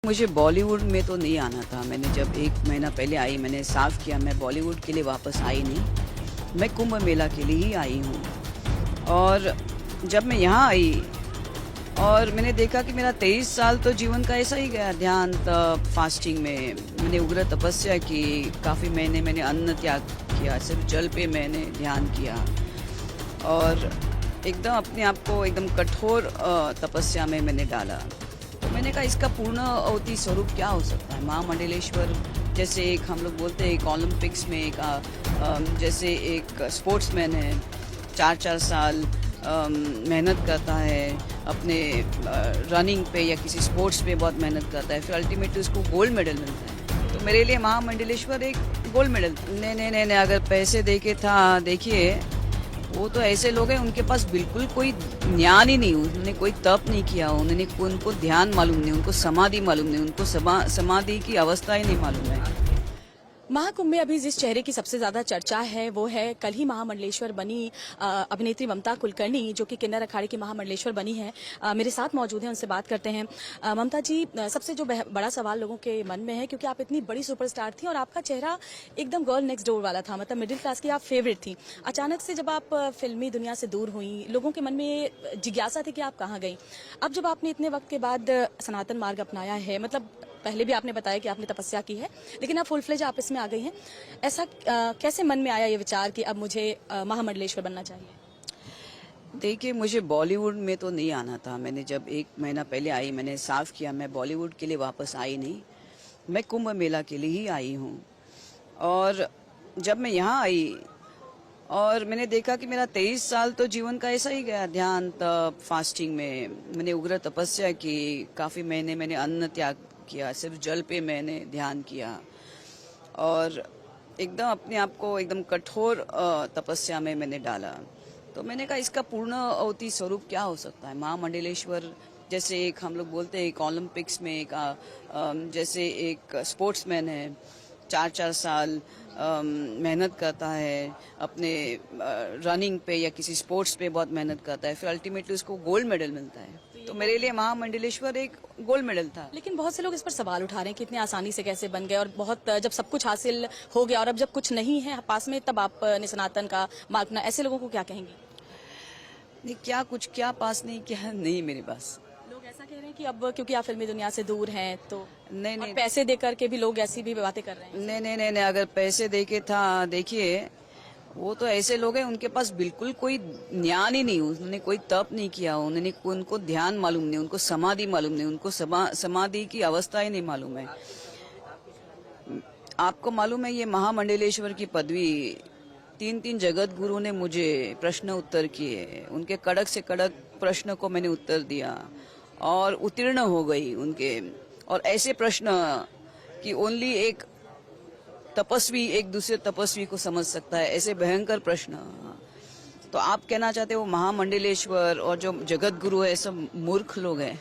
मुझे बॉलीवुड में तो नहीं आना था। मैंने जब 1 महीना पहले आई, मैंने साफ किया मैं बॉलीवुड के लिए वापस आई नहीं, मैं कुंभ मेला के लिए ही आई हूँ। और जब मैं यहाँ आई और मैंने देखा कि मेरा 23 साल तो जीवन का ऐसा ही गया, ध्यान तप फास्टिंग में मैंने उग्र तपस्या की। काफ़ी महीने मैंने अन्न त्याग किया, सिर्फ जल पे मैंने ध्यान किया और एकदम अपने आप को एकदम कठोर तपस्या में मैंने डाला। तो मैंने कहा इसका पूर्ण अवधि स्वरूप क्या हो सकता है। महामंडलेश्वर जैसे एक हम लोग बोलते हैं एक ओलंपिक्स में एक जैसे एक स्पोर्ट्समैन है, 4-4 साल मेहनत करता है अपने रनिंग पे या किसी स्पोर्ट्स पे बहुत मेहनत करता है, फिर अल्टीमेटली उसको गोल्ड मेडल मिलता है। तो मेरे लिए महामंडलेश्वर एक गोल्ड मेडल। नहीं, अगर पैसे दे के था, देखिए वो तो ऐसे लोग हैं उनके पास बिल्कुल कोई ज्ञान ही नहीं, उन्होंने कोई तप नहीं किया, उनको ध्यान मालूम नहीं, उनको समाधि मालूम नहीं, उनको समाधि की अवस्था ही नहीं मालूम है। महाकुंभ में अभी जिस चेहरे की सबसे ज्यादा चर्चा है वो है कल ही महामंडलेश्वर बनी अभिनेत्री ममता कुलकर्णी, जो कि किन्नर अखाड़े की महामंडलेश्वर बनी है। मेरे साथ मौजूद हैं, उनसे बात करते हैं। ममता जी, सबसे जो बड़ा सवाल लोगों के मन में है, क्योंकि आप इतनी बड़ी सुपरस्टार थी और आपका चेहरा एकदम गर्ल नेक्स्ट डोर वाला था, मतलब मिडिल क्लास की आप फेवरेट थी। अचानक से जब आप फिल्मी दुनिया से दूर हुई, लोगों के मन में जिज्ञासा थी कि आप कहाँ गई। अब जब आपने इतने वक्त के बाद सनातन मार्ग अपनाया है, मतलब पहले भी आपने बताया कि आपने तपस्या की है, लेकिन अब फुल फ्लेज आप इसमें आ गई हैं, ऐसा कैसे मन में आया ये विचार कि अब मुझे महामंडलेश्वर बनना चाहिए? देखिए, मुझे बॉलीवुड में तो नहीं आना था। मैंने जब 1 महीना पहले आई, मैंने साफ किया मैं बॉलीवुड के लिए वापस आई नहीं, मैं कुंभ मेला के लिए ही आई हूँ। और जब मैं यहाँ आई और मैंने देखा कि मेरा 23 साल तो जीवन का ऐसा ही गया, ध्यान तप फास्टिंग में मैंने उग्र तपस्या की। काफ़ी महीने मैंने अन्न त्याग किया, सिर्फ जल पे मैंने ध्यान किया और एकदम अपने आप को एकदम कठोर तपस्या में मैंने डाला। तो मैंने कहा इसका पूर्ण अवधि स्वरूप क्या हो सकता है। महामंडलेश्वर जैसे एक हम लोग बोलते हैं एक ओलंपिक्स में एक जैसे एक स्पोर्ट्समैन है, 4-4 साल मेहनत करता है अपने रनिंग पे या किसी स्पोर्ट्स पे बहुत मेहनत करता है, फिर अल्टीमेटली उसको गोल्ड मेडल मिलता है। तो मेरे लिए महामंडलेश्वर एक गोल्ड मेडल था। लेकिन बहुत से लोग इस पर सवाल उठा रहे हैं कि इतनी आसानी से कैसे बन गए, और बहुत जब सब कुछ हासिल हो गया और अब जब कुछ नहीं है पास में, तब आपने सनातन का मार्ग अपना, ऐसे लोगों को क्या कहेंगे? नहीं, क्या पास नहीं, क्या नहीं मेरे पास। लोग ऐसा कह रहे हैं कि अब क्योंकि आप फिल्मी दुनिया से दूर हैं तो नहीं, पैसे देकर के भी लोग ऐसी भी बातें कर रहे हैं। नहीं, अगर पैसे दे के था, देखिए वो तो ऐसे लोग हैं उनके पास बिल्कुल कोई ज्ञान ही नहीं, उन्होंने कोई तप नहीं किया, उनको ध्यान मालूम नहीं, उनको समाधि मालूम नहीं, उनको समाधि की अवस्था ही नहीं मालूम है। आपको मालूम है ये महामंडलेश्वर की पदवी 3 जगत गुरु ने मुझे प्रश्न उत्तर किए, उनके कड़क से कड़क प्रश्न को मैंने उत्तर दिया और उत्तीर्ण हो गई उनके। और ऐसे प्रश्न कि ओनली एक तपस्वी एक दूसरे तपस्वी को समझ सकता है, ऐसे भयंकर प्रश्न। तो आप कहना चाहते हो महामंडलेश्वर और जो जगत गुरु है सब मूर्ख लोग हैं?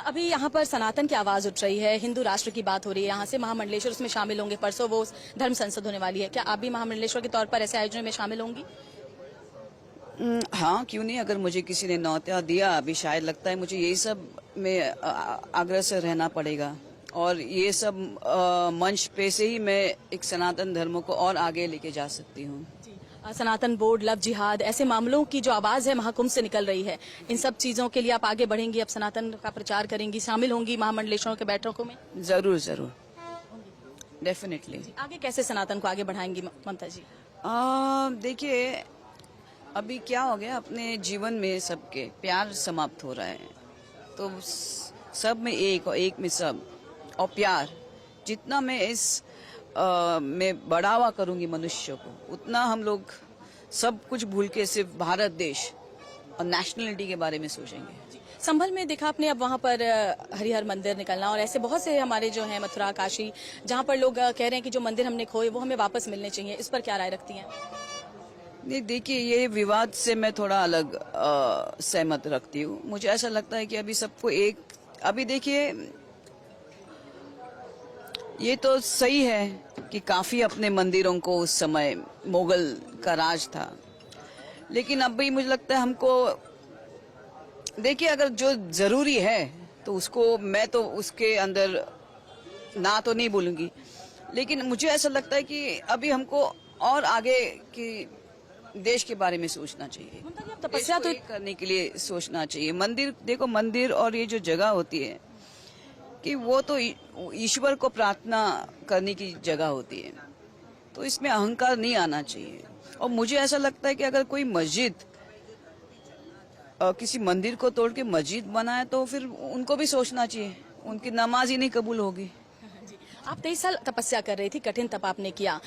अभी यहाँ पर सनातन की आवाज उठ रही है, हिंदू राष्ट्र की बात हो रही है, यहाँ से महामंडलेश्वर उसमें शामिल होंगे, परसों वो धर्म संसद होने वाली है, क्या आप भी महामंडलेश्वर के तौर पर ऐसे आयोजन में शामिल होंगी? हाँ, क्यों नहीं। अगर मुझे किसी ने न्योता दिया, अभी शायद लगता है मुझे यही सब में आग्रह से रहना पड़ेगा और ये सब मंच पे से ही मैं एक सनातन धर्म को और आगे लेके जा सकती हूँ। सनातन बोर्ड, लव जिहाद, ऐसे मामलों की जो आवाज है महाकुंभ से निकल रही है, इन सब चीजों के लिए आप आगे बढ़ेंगी, अब सनातन का प्रचार करेंगी, शामिल होंगी महामंडलेश्वरों के बैठकों में? जरूर, डेफिनेटली। आगे कैसे सनातन को आगे बढ़ाएंगी ममता जी? देखिए, अभी क्या हो गया, अपने जीवन में सबके प्यार समाप्त हो रहा है, तो सब में एक में सब, और प्यार जितना मैं इस में बढ़ावा करूंगी मनुष्य को, उतना हम लोग सब कुछ भूल के सिर्फ भारत देश और नेशनलिटी के बारे में सोचेंगे। संभल में देखा आपने, अब वहाँ पर हरिहर मंदिर निकलना, और ऐसे बहुत से हमारे जो हैं मथुरा, काशी, जहाँ पर लोग कह रहे हैं कि जो मंदिर हमने खोए वो हमें वापस मिलने चाहिए, इस पर क्या राय रखती हैं? नहीं, देखिए ये विवाद से मैं थोड़ा अलग सहमत रखती हूँ। मुझे ऐसा लगता है कि अभी सबको अभी देखिए ये तो सही है कि काफी अपने मंदिरों को उस समय मुगल का राज था, लेकिन अब भी मुझे लगता है हमको देखिए, अगर जो जरूरी है तो उसको मैं तो उसके अंदर ना तो नहीं बोलूंगी, लेकिन मुझे ऐसा लगता है कि अभी हमको और आगे की देश के बारे में सोचना चाहिए। ममता जी, आप तपस्या तो देश को एक करने के लिए सोचना चाहिए। मंदिर देखो, मंदिर और ये जो जगह होती है कि वो तो ईश्वर को प्रार्थना करने की जगह होती है, तो इसमें अहंकार नहीं आना चाहिए। और मुझे ऐसा लगता है कि अगर कोई मस्जिद किसी मंदिर को तोड़ के मस्जिद बनाए तो फिर उनको भी सोचना चाहिए, उनकी नमाज ही नहीं कबूल होगी। जी, आप 23 साल तपस्या कर रही थी, कठिन तप आपने किया,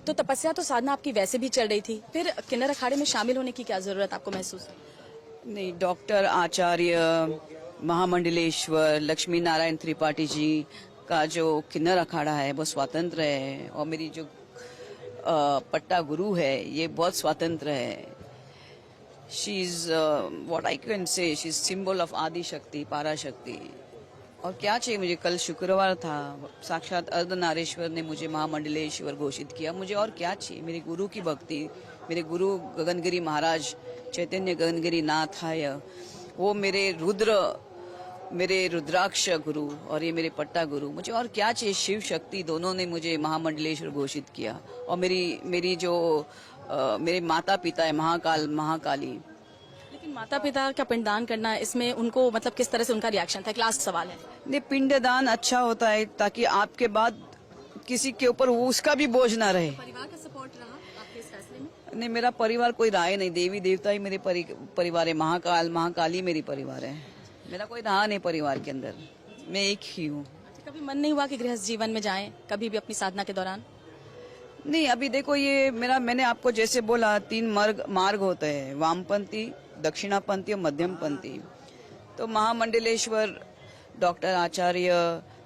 तो तपस्या तो साधना आपकी वैसे भी चल रही थी, फिर किन्नर अखाड़े में शामिल होने की क्या जरूरत आपको महसूस हुई? नहीं, डॉक्टर आचार्य महामंडलेश्वर लक्ष्मी नारायण त्रिपाठी जी का जो किन्नर अखाड़ा है वो स्वतंत्र है, और मेरी जो पट्टा गुरु है ये बहुत स्वतंत्र है। She is what I can say, she is symbol of आदि शक्ति, पारा शक्ति। और क्या चाहिए मुझे? कल शुक्रवार था, साक्षात अर्धनारीश्वर ने मुझे महामंडलेश्वर घोषित किया। मुझे और क्या चाहिए? मेरे गुरु की भक्ति, मेरे गुरु गगनगिरी महाराज चैतन्य गगनगिरी नाथ है, वो मेरे रुद्राक्ष गुरु और ये मेरे पट्टा गुरु। मुझे और क्या चाहिए? शिव शक्ति दोनों ने मुझे महामंडलेश्वर घोषित किया। और मेरी जो मेरे माता पिता है महाकाल महाकाली। लेकिन माता पिता का पिंडदान करना, इसमें उनको मतलब किस तरह से उनका रिएक्शन था? लास्ट सवाल है। नहीं, पिंडदान अच्छा होता है ताकि आपके बाद किसी के ऊपर उसका भी बोझ ना रहे। परिवार का सपोर्ट रहा आपके इस फैसले में? नहीं, मेरा परिवार कोई राय नहीं, देवी देवता ही मेरे परिवार है, महाकाल महाकाली मेरी परिवार है। मेरा कोई रहा नहीं परिवार के अंदर, मैं एक ही हूँ। कभी मन नहीं हुआ कि गृहस्थ जीवन में जाएं कभी भी अपनी साधना के दौरान? नहीं, अभी देखो ये मैंने आपको जैसे बोला 3 मार्ग होते हैं, वामपंथी, दक्षिणापंथी और मध्यमपंथी। तो महामंडलेश्वर डॉक्टर आचार्य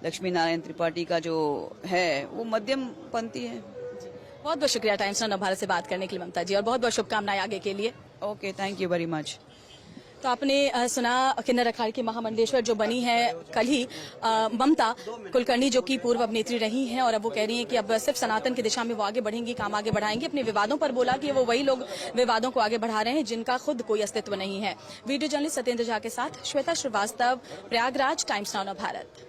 लक्ष्मी नारायण त्रिपाठी का जो है वो मध्यम पंथी है। बहुत बहुत शुक्रिया टाइम्स नाउ भारत से बात करने के लिए ममता जी, और बहुत बहुत शुभकामनाएं आगे के लिए। Okay, thank you very much. तो आपने सुना किन्नर अखाड़े की महामंडलेश्वर जो बनी है कल ही, ममता कुलकर्णी जो कि पूर्व अभिनेत्री रही हैं, और अब वो कह रही हैं कि अब सिर्फ सनातन की दिशा में वो आगे बढ़ेंगी, काम आगे बढ़ाएंगी। अपने विवादों पर बोला कि वो वही लोग विवादों को आगे बढ़ा रहे हैं जिनका खुद कोई अस्तित्व नहीं है। वीडियो जर्नलिस्ट सत्येंद्र झा के साथ श्वेता श्रीवास्तव, प्रयागराज, टाइम्स नाउ भारत।